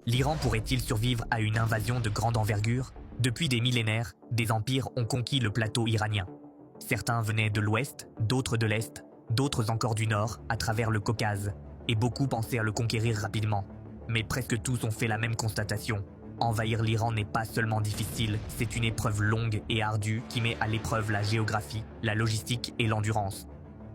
L'Iran pourrait-il survivre à une invasion de grande envergure? Depuis des millénaires, des empires ont conquis le plateau iranien. Certains venaient de l'ouest, d'autres de l'est, d'autres encore du nord, à travers le Caucase, et beaucoup pensaient à le conquérir rapidement. Mais presque tous ont fait la même constatation. Envahir l'Iran n'est pas seulement difficile, c'est une épreuve longue et ardue qui met à l'épreuve la géographie, la logistique et l'endurance.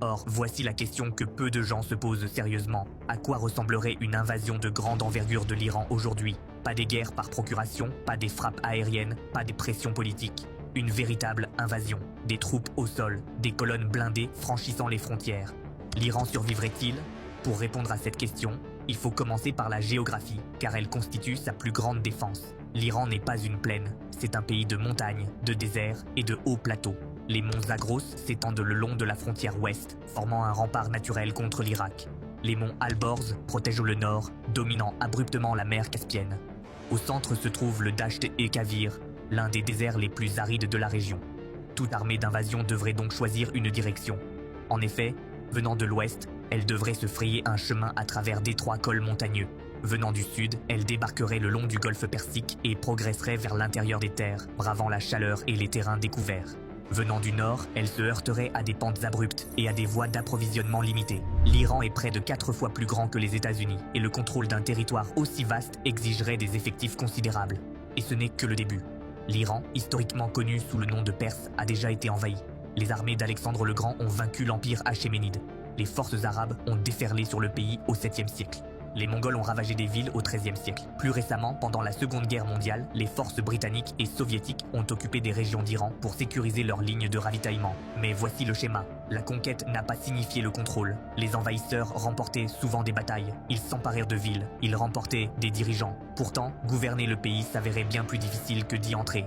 Or, voici la question que peu de gens se posent sérieusement. À quoi ressemblerait une invasion de grande envergure de l'Iran aujourd'hui? Pas des guerres par procuration, pas des frappes aériennes, pas des pressions politiques. Une véritable invasion. Des troupes au sol, des colonnes blindées franchissant les frontières. L'Iran survivrait-il? Pour répondre à cette question, il faut commencer par la géographie, car elle constitue sa plus grande défense. L'Iran n'est pas une plaine, c'est un pays de montagnes, de déserts et de hauts plateaux. Les monts Zagros s'étendent le long de la frontière ouest, formant un rempart naturel contre l'Irak. Les monts Alborz protègent le nord, dominant abruptement la mer Caspienne. Au centre se trouve le Dasht et Kavir, l'un des déserts les plus arides de la région. Toute armée d'invasion devrait donc choisir une direction. En effet, venant de l'ouest, elle devrait se frayer un chemin à travers d'étroits cols montagneux. Venant du sud, elle débarquerait le long du golfe Persique et progresserait vers l'intérieur des terres, bravant la chaleur et les terrains découverts. Venant du nord, elle se heurterait à des pentes abruptes et à des voies d'approvisionnement limitées. L'Iran est près de 4 fois plus grand que les États-Unis et le contrôle d'un territoire aussi vaste exigerait des effectifs considérables. Et ce n'est que le début. L'Iran, historiquement connu sous le nom de Perse, a déjà été envahi. Les armées d'Alexandre le Grand ont vaincu l'empire achéménide. Les forces arabes ont déferlé sur le pays au 7e siècle. Les Mongols ont ravagé des villes au XIIIe siècle. Plus récemment, pendant la Seconde Guerre mondiale, les forces britanniques et soviétiques ont occupé des régions d'Iran pour sécuriser leurs lignes de ravitaillement. Mais voici le schéma. La conquête n'a pas signifié le contrôle. Les envahisseurs remportaient souvent des batailles. Ils s'emparèrent de villes. Ils remportaient des dirigeants. Pourtant, gouverner le pays s'avérait bien plus difficile que d'y entrer.